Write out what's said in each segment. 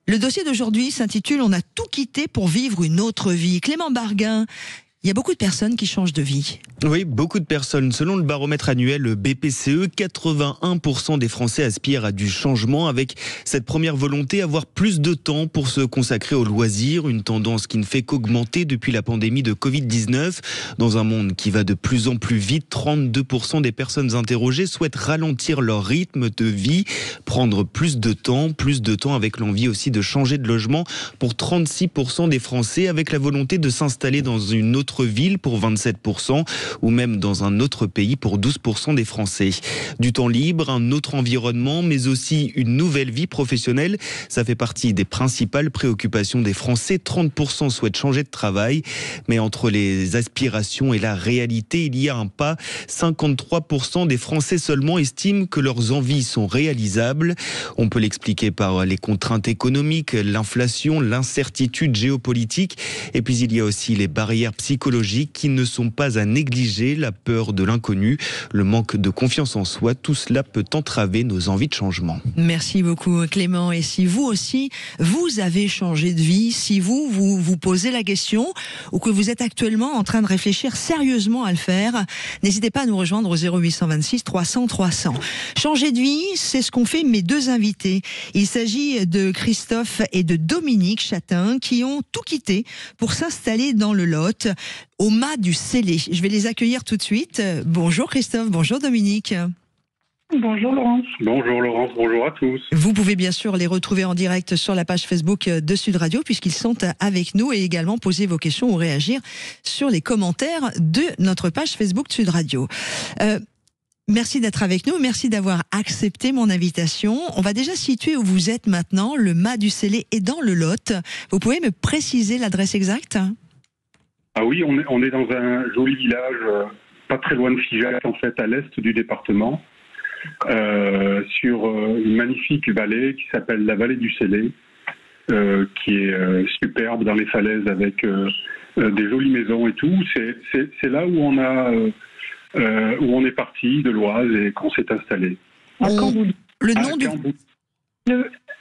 Le dossier d'aujourd'hui s'intitule « On a tout quitté pour vivre une autre vie ». Clément Barguin, il y a beaucoup de personnes qui changent de vie. Oui, beaucoup de personnes. Selon le baromètre annuel BPCE, 81% des Français aspirent à du changement avec cette première volonté, avoir plus de temps pour se consacrer aux loisirs, une tendance qui ne fait qu'augmenter depuis la pandémie de Covid-19. Dans un monde qui va de plus en plus vite, 32% des personnes interrogées souhaitent ralentir leur rythme de vie, prendre plus de temps avec l'envie aussi de changer de logement pour 36% des Français, avec la volonté de s'installer dans une autre ville pour 27%, ou même dans un autre pays pour 12% des Français. Du temps libre, un autre environnement, mais aussi une nouvelle vie professionnelle, ça fait partie des principales préoccupations des Français. 30% souhaitent changer de travail, mais entre les aspirations et la réalité, il y a un pas. 53% des Français seulement estiment que leurs envies sont réalisables. On peut l'expliquer par les contraintes économiques, l'inflation, l'incertitude géopolitique, et puis il y a aussi les barrières psychologiques qui ne sont pas à négliger, la peur de l'inconnu, le manque de confiance en soi, tout cela peut entraver nos envies de changement. Merci beaucoup Clément. Et si vous aussi, vous avez changé de vie, si vous posez la question ou que vous êtes actuellement en train de réfléchir sérieusement à le faire, n'hésitez pas à nous rejoindre au 0826 300 300. Changer de vie, c'est ce qu'ont fait mes deux invités. Il s'agit de Christophe et de Dominique Chatin qui ont tout quitté pour s'installer dans le Lot, au Mas du Célé. Je vais les accueillir tout de suite. Bonjour Christophe, bonjour Dominique. Bonjour Laurence. Bonjour Laurence, bonjour à tous. Vous pouvez bien sûr les retrouver en direct sur la page Facebook de Sud Radio puisqu'ils sont avec nous et également poser vos questions ou réagir sur les commentaires de notre page Facebook de Sud Radio. Merci d'être avec nous, merci d'avoir accepté mon invitation. On va déjà situer où vous êtes maintenant, le Mas du Célé est dans le Lot. Vous pouvez me préciser l'adresse exacte ? Ah oui, on est dans un joli village, pas très loin de Figeac, en fait, à l'est du département, sur une magnifique vallée qui s'appelle la vallée du Célé, qui est superbe dans les falaises avec des jolies maisons et tout. C'est là où on est parti de l'Oise et qu'on s'est installé. À Camboulis. Le nom du...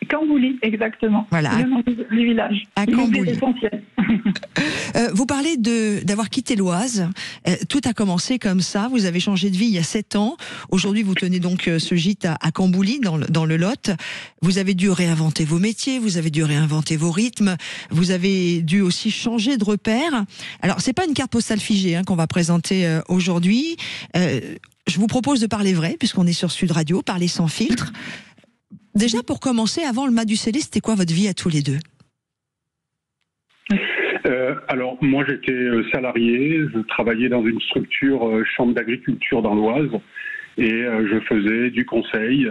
Camboulis, exactement. Voilà. Le nom du village. À Camboulis. Essentiel. Vous parlez d'avoir quitté l'Oise. Tout a commencé comme ça. Vous avez changé de vie il y a 7 ans. Aujourd'hui, vous tenez donc ce gîte à Camboulis, dans le Lot. Vous avez dû réinventer vos métiers, vous avez dû réinventer vos rythmes, vous avez dû aussi changer de repère. Alors, c'est pas une carte postale figée qu'on va présenter aujourd'hui. Je vous propose de parler vrai, puisqu'on est sur Sud Radio, parler sans filtre. Déjà, pour commencer, avant le Mas du Célé, c'était quoi votre vie à tous les deux ? Alors, moi, j'étais salarié. Je travaillais dans une structure chambre d'agriculture dans l'Oise. Et je faisais du conseil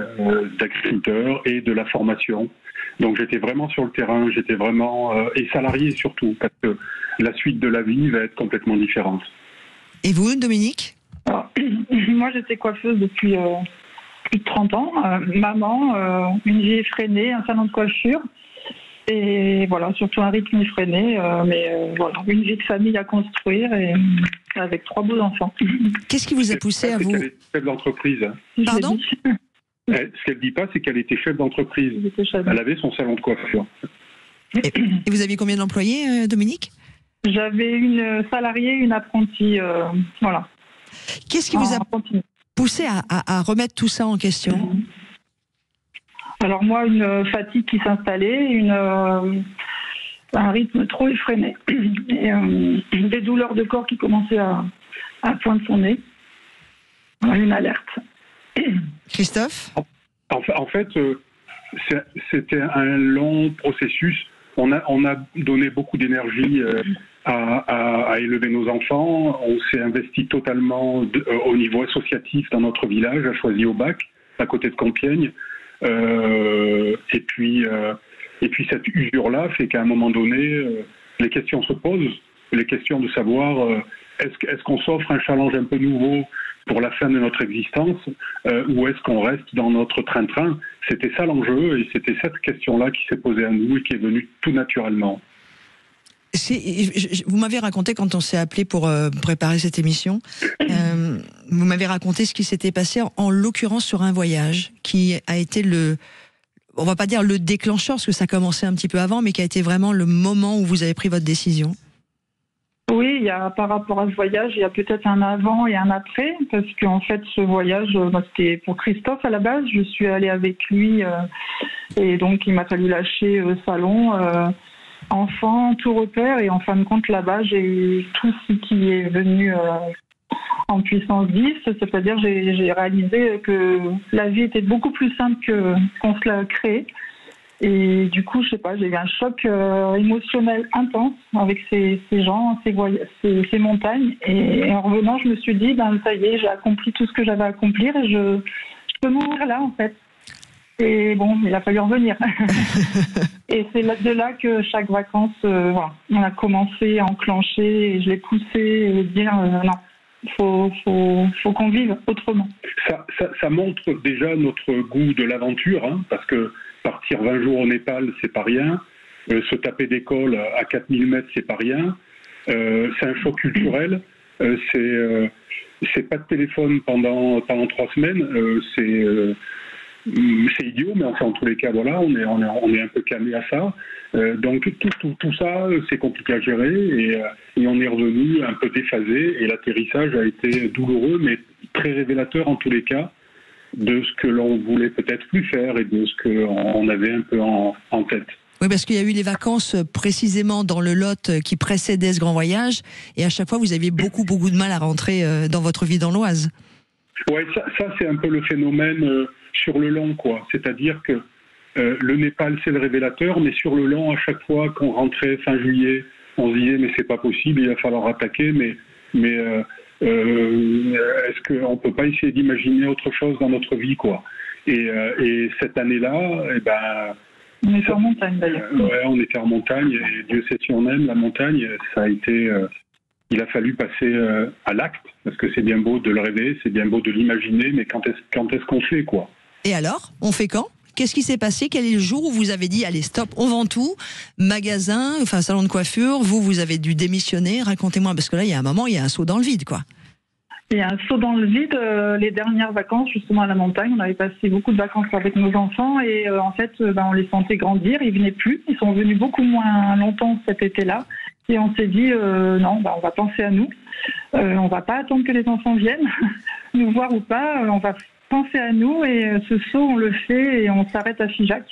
d'agriculteurs et de la formation. Donc, j'étais vraiment sur le terrain. J'étais vraiment... et salarié surtout, parce que la suite de la vie va être complètement différente. Et vous, Dominique ? Alors, moi, j'étais coiffeuse depuis... plus de 30 ans, maman, une vie effrénée, un salon de coiffure, et voilà, surtout un rythme effréné, mais voilà, une vie de famille à construire, et avec 3 beaux enfants. Qu'est-ce qui vous a poussé à vous... Elle était chef d'entreprise. Pardon ? Ce qu'elle dit pas, c'est qu'elle était chef d'entreprise. Elle avait son salon de coiffure. Et vous aviez combien d'employés, Dominique ? J'avais une salariée, une apprentie, voilà. Qu'est-ce qui vous a poussé à remettre tout ça en question ? Alors moi, une fatigue qui s'installait, un rythme trop effréné, et des douleurs de corps qui commençaient à poindre son nez. Une alerte. Christophe ? En fait, c'était un long processus. On a donné beaucoup d'énergie à élever nos enfants. On s'est investi totalement au niveau associatif dans notre village, à Choisy-au-Bac, à côté de Compiègne. Et puis cette usure-là fait qu'à un moment donné, les questions se posent. Les questions de savoir est-ce qu'on s'offre un challenge un peu nouveau pour la fin de notre existence ou est-ce qu'on reste dans notre train-train ? C'était ça l'enjeu et c'était cette question-là qui s'est posée à nous et qui est venue tout naturellement. Vous m'avez raconté quand on s'est appelé pour préparer cette émission, vous m'avez raconté ce qui s'était passé en l'occurrence sur un voyage qui a été on va pas dire le déclencheur, parce que ça commençait un petit peu avant, mais qui a été vraiment le moment où vous avez pris votre décision? Oui, par rapport à ce voyage, il y a peut-être un avant et un après, parce qu'en fait, ce voyage, c'était pour Christophe à la base. Je suis allée avec lui et donc il m'a fallu lâcher salon, enfant, tout repère. Et en fin de compte, là-bas, j'ai eu tout ce qui est venu en puissance 10, c'est-à-dire j'ai réalisé que la vie était beaucoup plus simple qu'on se l'a créée. Et du coup, je sais pas, j'ai eu un choc émotionnel intense avec ces gens, ces montagnes. Et en revenant, je me suis dit, ça y est, j'ai accompli tout ce que j'avais à accomplir et je peux mourir là, en fait. Et bon, il a fallu revenir. Et c'est de là que chaque vacances, voilà, on a commencé à enclencher et je l'ai poussé et dire non, faut qu'on vive autrement. Ça montre déjà notre goût de l'aventure, hein, parce que partir 20 jours au Népal, c'est pas rien. Se taper des cols à 4000 mètres, c'est pas rien. C'est un choc culturel. C'est pas de téléphone pendant 3 semaines. C'est idiot, mais enfin, en tous les cas, voilà, on est un peu calmé à ça. Donc tout ça, c'est compliqué à gérer et on est revenu un peu déphasé. Et l'atterrissage a été douloureux, mais très révélateur en tous les cas de ce que l'on voulait peut-être plus faire et de ce qu'on avait un peu en tête. Oui, parce qu'il y a eu les vacances précisément dans le Lot qui précédaient ce grand voyage, et à chaque fois vous aviez beaucoup de mal à rentrer dans votre vie dans l'Oise. Oui, ça c'est un peu le phénomène sur le long, quoi. C'est-à-dire que le Népal c'est le révélateur, mais sur le long, à chaque fois qu'on rentrait fin juillet, on se disait mais c'est pas possible, il va falloir attaquer, mais est-ce qu'on ne peut pas essayer d'imaginer autre chose dans notre vie, quoi. Et cette année-là, on était en montagne d'ailleurs. Ouais, on était en montagne et Dieu sait si on aime la montagne. Ça a été, il a fallu passer à l'acte parce que c'est bien beau de le rêver, c'est bien beau de l'imaginer, mais quand est-ce qu'on fait, quoi. Et alors, on fait quand ? Qu'est-ce qui s'est passé ? Quel est le jour où vous avez dit allez stop, on vend tout, magasin, enfin salon de coiffure, vous avez dû démissionner, racontez-moi, parce que là il y a un moment, il y a un saut dans le vide, quoi. Il y a un saut dans le vide, les dernières vacances justement à la montagne, on avait passé beaucoup de vacances avec nos enfants et en fait on les sentait grandir, ils venaient plus, ils sont venus beaucoup moins longtemps cet été-là et on s'est dit non, on va penser à nous, on va pas attendre que les enfants viennent nous voir ou pas, on va penser à nous et ce saut on le fait et on s'arrête à Figeac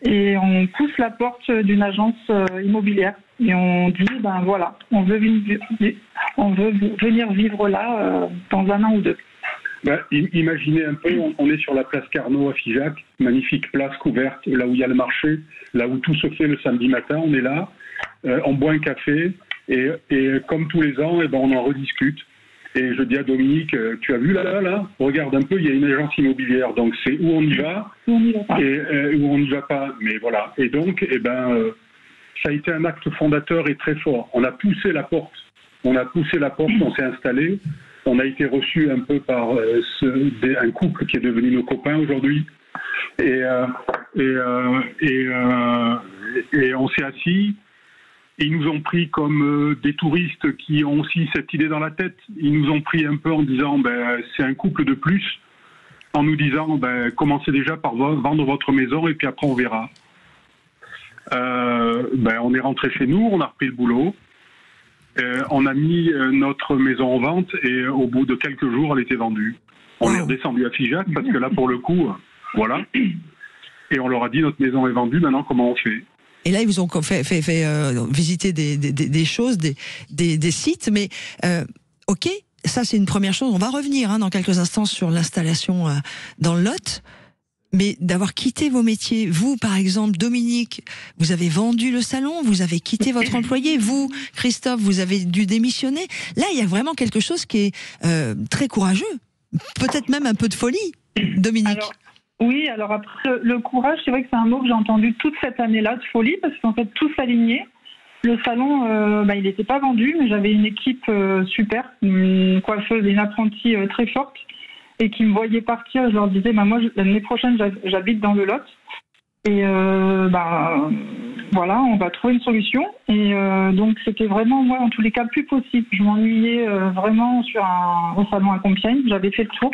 et on pousse la porte d'une agence immobilière et on dit voilà, on veut venir vivre là dans 1 an ou 2. Imaginez un peu, on est sur la place Carnot à Figeac, magnifique place couverte, là où il y a le marché, là où tout se fait le samedi matin, on est là, on boit un café et comme tous les ans, on en rediscute. Et je dis à Dominique, tu as vu là, regarde un peu, il y a une agence immobilière, donc c'est où on y va et où on n'y va pas. Mais voilà. Et donc, ça a été un acte fondateur et très fort. On a poussé la porte, on s'est installé, on a été reçu un peu par un couple qui est devenu nos copains aujourd'hui. Et on s'est assis. Ils nous ont pris comme des touristes qui ont aussi cette idée dans la tête. Ils nous ont pris un peu en disant c'est un couple de plus, en nous disant commencez déjà par vendre votre maison et puis après on verra. On est rentré chez nous, on a repris le boulot, on a mis notre maison en vente et au bout de quelques jours elle était vendue. On est redescendu à Figeac parce que là pour le coup, voilà. Et on leur a dit notre maison est vendue, maintenant comment on fait ? Et là, ils vous ont fait visiter des choses, des sites, mais ok, ça c'est une première chose. On va revenir dans quelques instants sur l'installation dans le Lot, mais d'avoir quitté vos métiers. Vous, par exemple, Dominique, vous avez vendu le salon, vous avez quitté votre employé. Vous, Christophe, vous avez dû démissionner. Là, il y a vraiment quelque chose qui est très courageux, peut-être même un peu de folie, Dominique. Oui, alors après, le courage, c'est vrai que c'est un mot que j'ai entendu toute cette année-là de folie, parce qu'en fait, tout s'alignait. Le salon, il n'était pas vendu, mais j'avais une équipe super, une coiffeuse et une apprentie très forte, et qui me voyaient partir. Je leur disais, moi, l'année prochaine, j'habite dans le Lot, et voilà, on va trouver une solution. Et donc, c'était vraiment, moi, en tous les cas, plus possible. Je m'ennuyais vraiment au salon à Compiègne, j'avais fait le tour.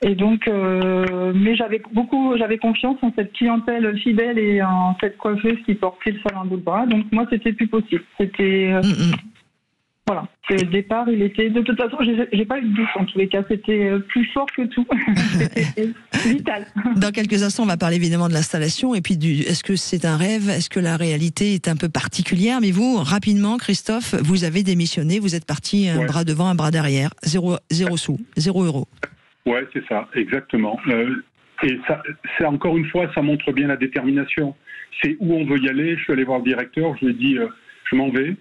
Et donc, mais j'avais confiance en cette clientèle fidèle et en cette coiffeuse qui portait le salon à bout de bras. Donc moi, c'était plus possible. C'était voilà. Le départ, il était de toute façon, j'ai pas eu de doute en tous les cas. C'était plus fort que tout. C'était vital. Dans quelques instants, on va parler évidemment de l'installation et puis est-ce que c'est un rêve, est-ce que la réalité est un peu particulière. Mais vous, rapidement, Christophe, vous avez démissionné, vous êtes parti un bras devant, un bras derrière, zéro sous, 0 euros. Ouais, c'est ça, exactement. Et ça, c'est encore une fois, ça montre bien la détermination. C'est où on veut y aller. Je suis allé voir le directeur, je lui ai dit, je m'en vais.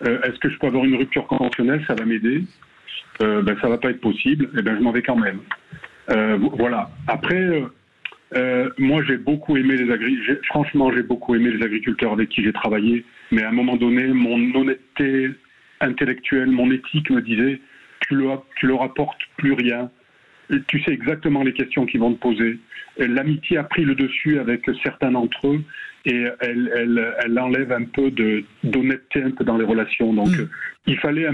Est-ce que je peux avoir une rupture conventionnelle? Ça va m'aider. Ça va pas être possible. Je m'en vais quand même. Voilà. Après, moi, j'ai beaucoup aimé franchement, j'ai beaucoup aimé les agriculteurs avec qui j'ai travaillé. Mais à un moment donné, mon honnêteté intellectuelle, mon éthique me disait, tu leur apportes plus rien. Tu sais exactement les questions qu'ils vont te poser. L'amitié a pris le dessus avec certains d'entre eux et elle enlève un peu d'honnêteté un peu dans les relations. Donc il fallait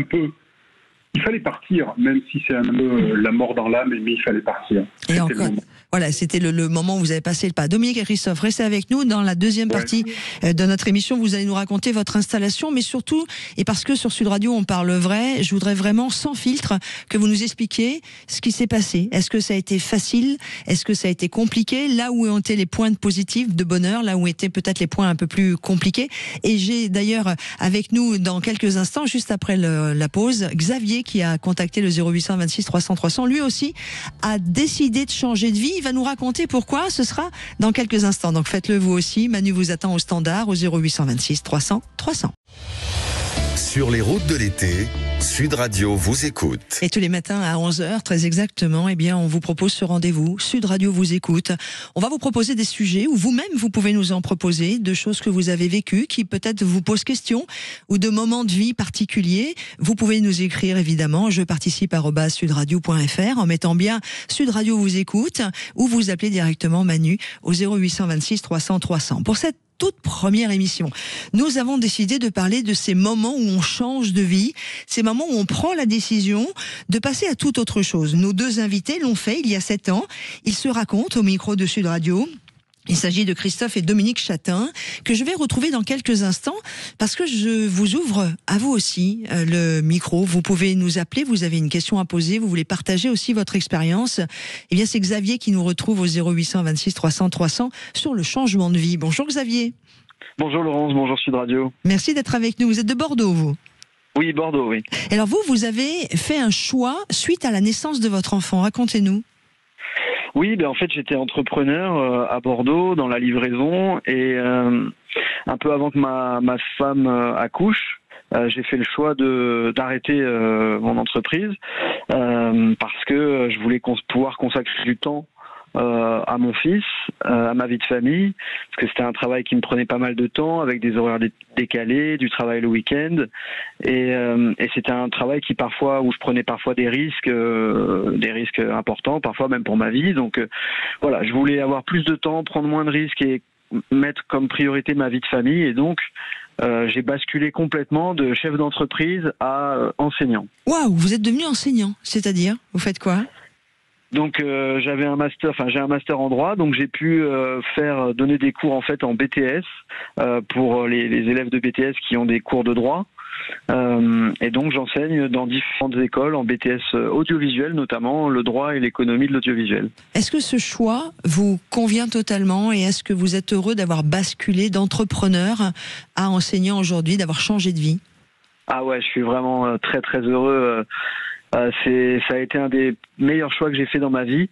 partir, même si c'est un peu la mort dans l'âme, mais il fallait partir. Et encore, voilà, c'était le moment où vous avez passé le pas. Dominique et Christophe, restez avec nous dans la deuxième partie de notre émission. Vous allez nous raconter votre installation, mais surtout, et parce que sur Sud Radio on parle vrai, je voudrais vraiment sans filtre que vous nous expliquiez ce qui s'est passé. Est-ce que ça a été facile? Est-ce que ça a été compliqué? Là où ont été les points positifs de bonheur, là où étaient peut-être les points un peu plus compliqués. Et j'ai d'ailleurs avec nous dans quelques instants, juste après la pause, Xavier qui a contacté le 0800 26 300 300. Lui aussi a décidé de changer de vie. Il va nous raconter pourquoi. Ce sera dans quelques instants. Donc faites-le vous aussi. Manu vous attend au standard au 0800 26 300 300. Sur les routes de l'été, Sud Radio vous écoute. Et tous les matins à 11h, très exactement, eh bien, on vous propose ce rendez-vous. Sud Radio vous écoute. On va vous proposer des sujets où vous-même, vous pouvez nous en proposer, de choses que vous avez vécues, qui peut-être vous posent question, ou de moments de vie particuliers. Vous pouvez nous écrire, évidemment, je participe @sudradio.fr en mettant bien Sud Radio vous écoute, ou vous appelez directement Manu au 0800 26 300 300. Pour cette toute première émission, nous avons décidé de parler de ces moments où on change de vie, ces moments où on prend la décision de passer à toute autre chose. Nos deux invités l'ont fait il y a 7 ans. Ils se racontent au micro de Sud Radio. Il s'agit de Christophe et Dominique Chatin, que je vais retrouver dans quelques instants, parce que je vous ouvre à vous aussi le micro. Vous pouvez nous appeler, vous avez une question à poser, vous voulez partager aussi votre expérience. Eh bien, c'est Xavier qui nous retrouve au 0800 26 300 300 sur le changement de vie. Bonjour Xavier. Bonjour Laurence, bonjour Sud Radio. Merci d'être avec nous. Vous êtes de Bordeaux, vous? Oui, Bordeaux, oui. Alors vous avez fait un choix suite à la naissance de votre enfant. Racontez-nous. Oui, en fait, j'étais entrepreneur à Bordeaux dans la livraison et un peu avant que ma femme accouche, j'ai fait le choix d'arrêter mon entreprise parce que je voulais pouvoir consacrer du temps à mon fils, à ma vie de famille, parce que c'était un travail qui me prenait pas mal de temps, avec des horaires décalés, du travail le week-end, et c'était un travail où je prenais parfois des risques importants, parfois même pour ma vie. Donc voilà, je voulais avoir plus de temps, prendre moins de risques et mettre comme priorité ma vie de famille, et donc j'ai basculé complètement de chef d'entreprise à enseignant. Waouh, vous êtes devenu enseignant, c'est-à-dire, vous faites quoi ? Donc j'ai un master en droit, donc j'ai pu donner des cours en fait en BTS pour les élèves de BTS qui ont des cours de droit. Et donc j'enseigne dans différentes écoles en BTS audiovisuel, notamment le droit et l'économie de l'audiovisuel. Est-ce que ce choix vous convient totalement et est-ce que vous êtes heureux d'avoir basculé d'entrepreneur à enseignant aujourd'hui, d'avoir changé de vie ? Ah ouais, je suis vraiment très très heureux. Ça a été un des meilleurs choix que j'ai fait dans ma vie,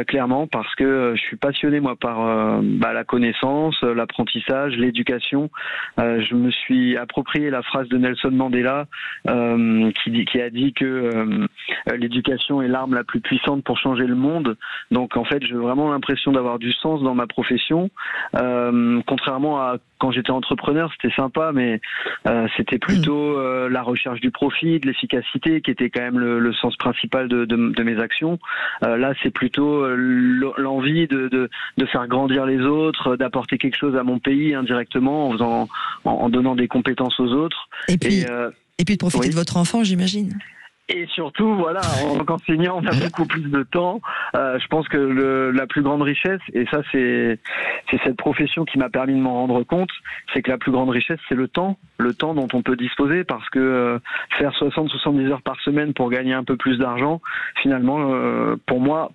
clairement, parce que je suis passionné moi par la connaissance, l'apprentissage, l'éducation. Je me suis approprié la phrase de Nelson Mandela qui a dit que l'éducation est l'arme la plus puissante pour changer le monde. Donc en fait, j'ai vraiment l'impression d'avoir du sens dans ma profession, contrairement à quand j'étais entrepreneur, c'était sympa, mais c'était plutôt la recherche du profit, de l'efficacité qui était quand même le sens principal de mes actions. Là, c'est plutôt l'envie de faire grandir les autres, d'apporter quelque chose à mon pays indirectement en donnant des compétences aux autres. Et puis de profiter de votre enfant, j'imagine. Et surtout, voilà, en tant qu'enseignant, on a beaucoup plus de temps. Je pense que la plus grande richesse, et ça c'est cette profession qui m'a permis de m'en rendre compte, c'est que la plus grande richesse, c'est le temps dont on peut disposer, parce que faire 60-70 heures par semaine pour gagner un peu plus d'argent, finalement, pour moi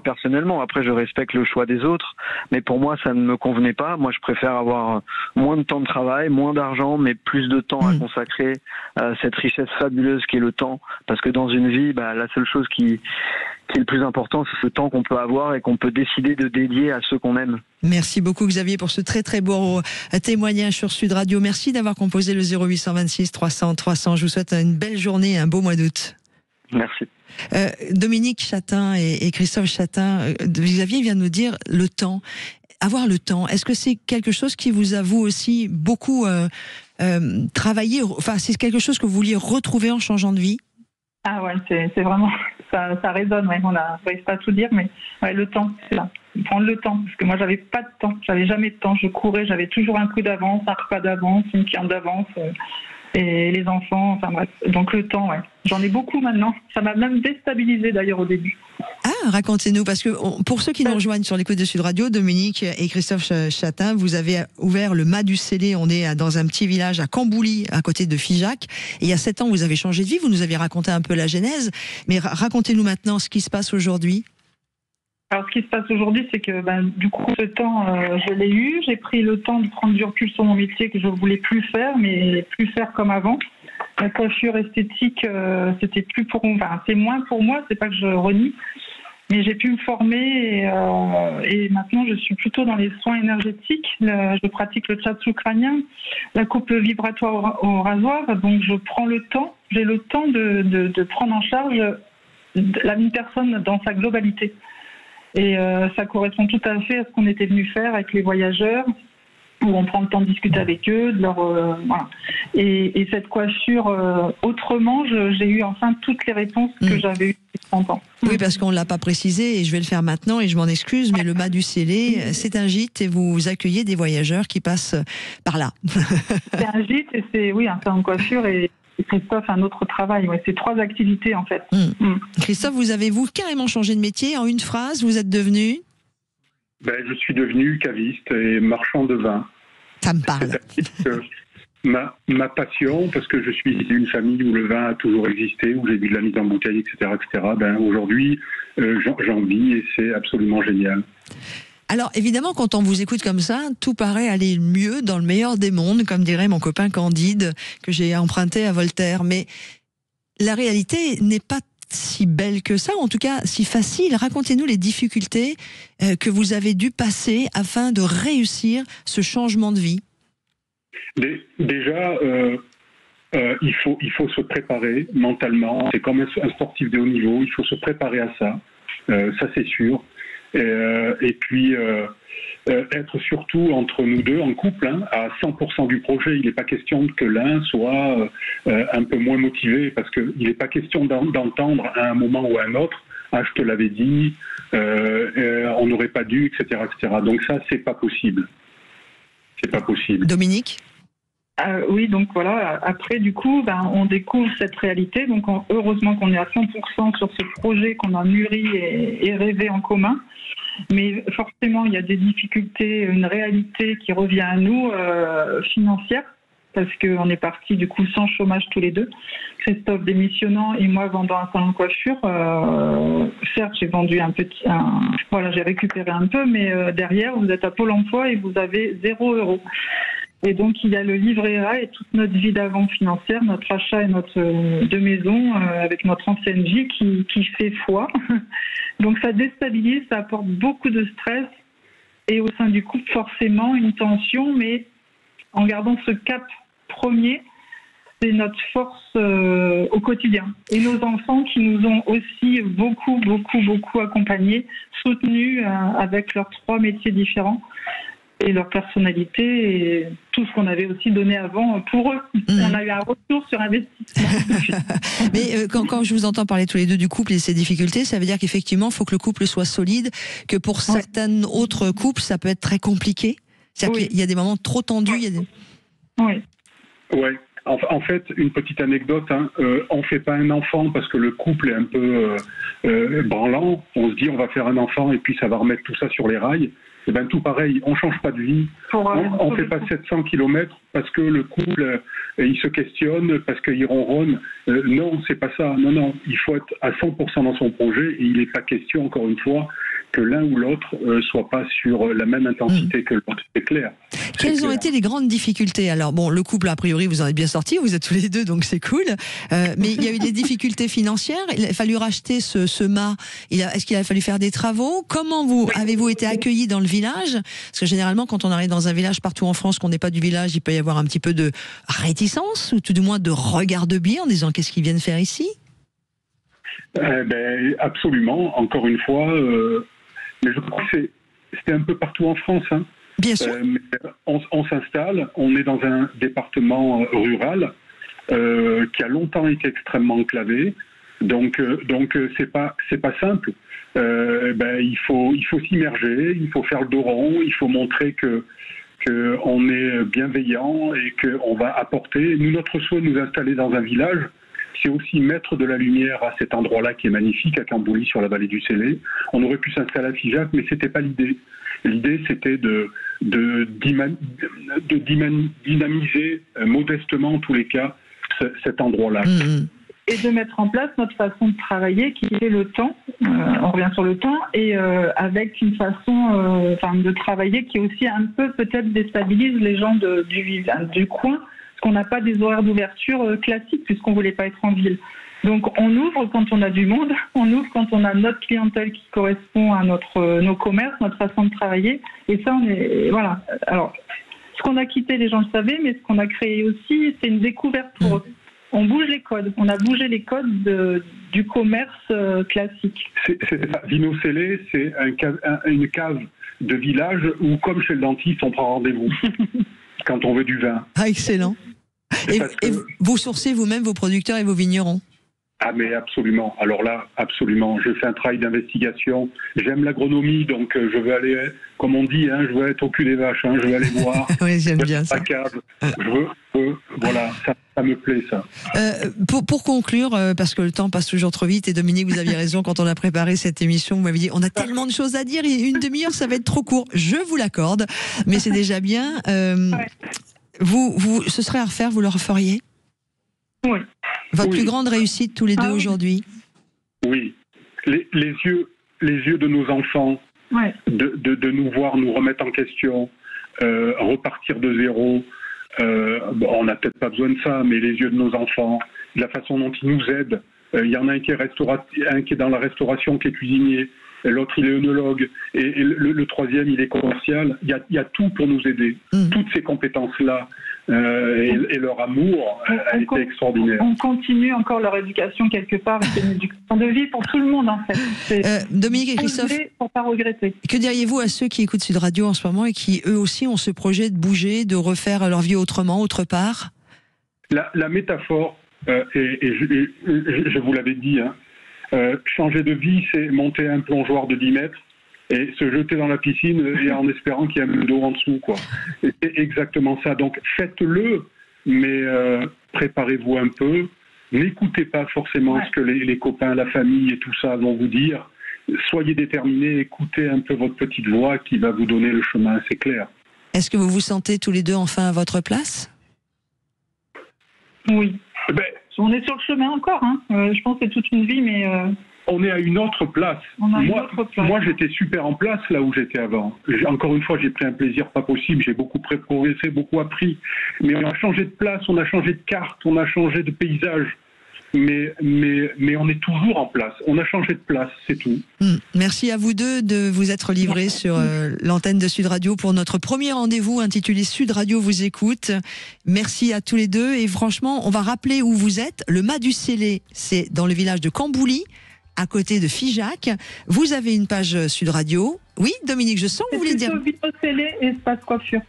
personnellement, après je respecte le choix des autres, mais pour moi ça ne me convenait pas. Moi je préfère avoir moins de temps de travail, moins d'argent, mais plus de temps à consacrer à cette richesse fabuleuse qui est le temps. Parce que dans une vie, la seule chose qui est le plus important, c'est le temps qu'on peut avoir et qu'on peut décider de dédier à ceux qu'on aime. Merci beaucoup Xavier pour ce très très beau témoignage sur Sud Radio. Merci d'avoir composé le 0826 300 300. Je vous souhaite une belle journée et un beau mois d'août. Merci. Dominique Chatin et Christophe Chatin, Xavier vient de nous dire le temps. Avoir le temps, est-ce que c'est quelque chose qui vous a vous aussi beaucoup travaillé, enfin c'est quelque chose que vous vouliez retrouver en changeant de vie? Ah ouais, c'est vraiment, ça résonne, ouais. On n'arrive pas à tout dire, mais ouais, le temps, c'est là. Prendre le temps, parce que moi j'avais pas de temps, j'avais jamais de temps, je courais, j'avais toujours un coup d'avance, un repas d'avance, une cliente d'avance, et les enfants, enfin bref. Donc le temps, ouais. J'en ai beaucoup maintenant. Ça m'a même déstabilisée d'ailleurs au début. Ah, racontez-nous, parce que pour ceux qui nous rejoignent sur l'écoute de Sud Radio, Dominique et Christophe Chatin, vous avez ouvert le Mât du Célé. On est dans un petit village à Cambouly, à côté de Figeac. Et il y a 7 ans, vous avez changé de vie. Vous nous avez raconté un peu la genèse. Mais racontez-nous maintenant ce qui se passe aujourd'hui. Alors, ce qui se passe aujourd'hui, c'est que du coup, ce temps, je l'ai eu. J'ai pris le temps de prendre du recul sur mon métier que je ne voulais plus faire, mais plus faire comme avant. La coiffure esthétique, c'était plus pour moi. Enfin, c'est moins pour moi, c'est pas que je renie. Mais j'ai pu me former et maintenant, je suis plutôt dans les soins énergétiques. Je pratique le shiatsu crânien, la coupe vibratoire au rasoir. Donc, je prends le temps. J'ai le temps de prendre en charge la personne dans sa globalité. Et ça correspond tout à fait à ce qu'on était venu faire avec les voyageurs, où on prend le temps de discuter avec eux, de leur voilà. Et cette coiffure, autrement, j'ai eu enfin toutes les réponses que j'avais eues depuis 30 ans. Oui, parce qu'on ne l'a pas précisé, et je vais le faire maintenant, et je m'en excuse, mais le Mât du Célé, c'est un gîte, et vous accueillez des voyageurs qui passent par là. C'est un gîte, et c'est un salon de coiffure, et Christophe, un autre travail. Ouais, c'est 3 activités en fait. Christophe, vous carrément changé de métier en une phrase? Vous êtes devenu? Je suis devenu caviste et marchand de vin. Ça me parle. Ma passion, parce que je suis d'une famille où le vin a toujours existé, où j'ai vu de la mise en bouteille, etc. Aujourd'hui, j'en vis et c'est absolument génial. Alors évidemment, quand on vous écoute comme ça, tout paraît aller mieux dans le meilleur des mondes, comme dirait mon copain Candide, que j'ai emprunté à Voltaire. Mais la réalité n'est pas si belle que ça, ou en tout cas si facile. Racontez-nous les difficultés que vous avez dû passer afin de réussir ce changement de vie. Déjà, il faut se préparer mentalement. C'est comme un sportif de haut niveau, il faut se préparer à ça. Ça c'est sûr. Et puis être surtout entre nous deux en couple, à 100% du projet. Il n'est pas question que l'un soit un peu moins motivé, parce qu'il n'est pas question d'entendre à un moment ou à un autre « Ah, je te l'avais dit, on n'aurait pas dû, etc. etc. » Donc ça, c'est pas possible. C'est pas possible. Dominique ? Oui, donc voilà, après du coup, on découvre cette réalité, donc heureusement qu'on est à 100% sur ce projet qu'on a mûri et rêvé en commun, mais forcément il y a des difficultés, une réalité qui revient à nous, financière, parce qu'on est partis du coup sans chômage tous les deux, Christophe démissionnant et moi vendant un salon de coiffure. Certes, j'ai vendu j'ai récupéré un peu, mais derrière vous êtes à Pôle emploi et vous avez 0 €. Et donc, il y a le livret A et toute notre vie d'avant financière, notre achat et de maison avec notre ancienne vie qui fait foi. Donc, ça déstabilise, ça apporte beaucoup de stress. Et au sein du couple, forcément, une tension. Mais en gardant ce cap premier, c'est notre force au quotidien. Et nos enfants qui nous ont aussi beaucoup accompagnés, soutenus avec leurs 3 métiers différents. Et leur personnalité et tout ce qu'on avait aussi donné avant pour eux. On a eu un retour sur investissement. Mais quand je vous entends parler tous les deux du couple et de ses difficultés, ça veut dire qu'effectivement, il faut que le couple soit solide, que pour certains autres couples, ça peut être très compliqué. C'est-à-dire qu'il y a des moments trop tendus. Oui. Ouais, En fait, une petite anecdote, on fait pas un enfant parce que le couple est un peu branlant. On se dit on va faire un enfant et puis ça va remettre tout ça sur les rails. Et ben tout pareil, on change pas de vie. On fait pas 700 km parce que le couple il se questionne, parce qu'il ronronne. Non, c'est pas ça. Non, il faut être à 100% dans son projet et il n'est pas question, encore une fois, que l'un ou l'autre soit pas sur la même intensité que l'autre. C'est clair. Quelles ont été les grandes difficultés? Alors bon, le couple, a priori, vous en êtes bien sortis, vous êtes tous les deux, donc c'est cool. Mais il y a eu des difficultés financières. Il a fallu racheter ce mât. Est-ce qu'il a fallu faire des travaux? Comment avez-vous été accueillis dans le village? Parce que généralement, quand on arrive dans un village partout en France, qu'on n'est pas du village, il peut y avoir un petit peu de réticence, ou tout du moins de regard de biais en disant qu'est-ce qu'ils viennent faire ici? Absolument. Encore une fois, mais je crois que c'est un peu partout en France. Bien sûr. On s'installe, on est dans un département rural qui a longtemps été extrêmement enclavé, donc c'est pas simple. Il faut s'immerger, il faut faire le dos rond, il faut montrer que on est bienveillant et qu'on va apporter. Nous, notre souhait de nous installer dans un village, c'est aussi mettre de la lumière à cet endroit-là qui est magnifique, à Cambouly, sur la vallée du Célé. On aurait pu s'installer à Figeac, mais c'était pas l'idée. L'idée, c'était de dynamiser modestement, en tous les cas, cet endroit-là. Et de mettre en place notre façon de travailler qui est le temps. On revient sur le temps et avec une façon de travailler qui aussi un peu peut-être déstabilise les gens du coin, parce qu'on n'a pas des horaires d'ouverture classiques puisqu'on ne voulait pas être en ville. Donc on ouvre quand on a du monde, on ouvre quand on a notre clientèle qui correspond à nos commerces, notre façon de travailler. Et ça, voilà. Alors, ce qu'on a quitté, les gens le savaient, mais ce qu'on a créé aussi, c'est une découverte pour eux. On bouge les codes. On a bougé les codes du commerce classique. C'est ça. Vino Célé, c'est une cave de village où, comme chez le dentiste, on prend rendez-vous quand on veut du vin. Ah, excellent. Et vous sourcez vous-même vos producteurs et vos vignerons? Ah mais absolument. Alors là, absolument. Je fais un travail d'investigation. J'aime l'agronomie, donc je veux aller, comme on dit, je veux être au cul des vaches. Je veux aller voir. Oui, j'aime bien ça. Cave. Voilà, ça me plaît ça. Pour conclure, parce que le temps passe toujours trop vite, et Dominique, vous aviez raison quand on a préparé cette émission. Vous m'avez dit, on a tellement de choses à dire, une demi-heure, ça va être trop court. Je vous l'accorde, mais c'est déjà bien. Ce serait à refaire, vous le referiez? Oui. Votre plus grande réussite tous les deux aujourd'hui? Oui. Les yeux de nos enfants, de nous voir nous remettre en question, repartir de zéro. On n'a peut-être pas besoin de ça, mais les yeux de nos enfants, la façon dont ils nous aident. Il y en a un qui est dans la restauration, qui est cuisinier. L'autre, il est œnologue. Et le troisième, il est commercial. Il y a tout pour nous aider. Toutes ces compétences-là et leur amour a été extraordinaire. On continue encore leur éducation quelque part. C'est une éducation de vie pour tout le monde, en fait. Dominique et Christophe, pour pas regretter. Que diriez-vous à ceux qui écoutent Sud Radio en ce moment et qui, eux aussi, ont ce projet de bouger, de refaire leur vie autrement, autre part? La métaphore, et je vous l'avais dit, changer de vie, c'est monter un plongeoir de 10 mètres et se jeter dans la piscine et en espérant qu'il y a un d'eau en dessous, quoi. Et c'est exactement ça. Donc faites-le, mais préparez-vous un peu. N'écoutez pas forcément ce que les copains, la famille et tout ça vont vous dire. Soyez déterminés, écoutez un peu votre petite voix qui va vous donner le chemin, c'est clair. Est-ce que vous vous sentez tous les deux enfin à votre place? Oui. On est sur le chemin encore. Je pense que c'est toute une vie, mais... On est à une autre place. Moi, j'étais super en place là où j'étais avant. Encore une fois, j'ai pris un plaisir pas possible. J'ai beaucoup progressé, beaucoup appris. Mais on a changé de place, on a changé de carte, on a changé de paysage. Mais on est toujours en place. On a changé de place, c'est tout. Merci à vous deux de vous être livrés sur l'antenne de Sud Radio pour notre premier rendez-vous intitulé Sud Radio vous écoute. Merci à tous les deux. Et franchement, on va rappeler où vous êtes. Le Mât du Célé, c'est dans le village de Cambouly, à côté de Figeac. Vous avez une page Sud Radio. Oui, Dominique, je sens que vous voulez dire... C'est plutôt Vino Célé et Espace Coiffure.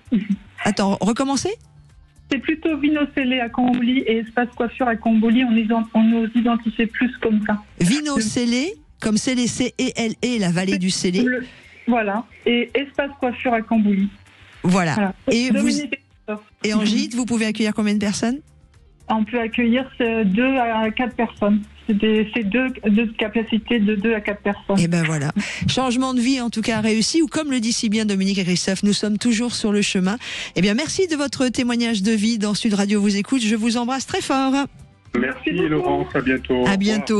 Attends, recommencez. C'est plutôt Vino Célé à Cambouly et Espace Coiffure à Cambouly. On nous identifie plus comme ça. Vino Célé, comme Célé, C-E-L-E, la vallée du Célé. Voilà. Et Espace Coiffure à Cambouly. Voilà. Et en gîte, vous pouvez accueillir combien de personnes? on peut accueillir 2 à 4 personnes. C'est deux capacités de 2 à 4 personnes. Et ben voilà. Changement de vie en tout cas réussi, ou comme le dit si bien Dominique et Christophe, nous sommes toujours sur le chemin. Eh bien merci de votre témoignage de vie dans Sud Radio vous écoute. Je vous embrasse très fort. Merci Laurence, à bientôt. À bientôt.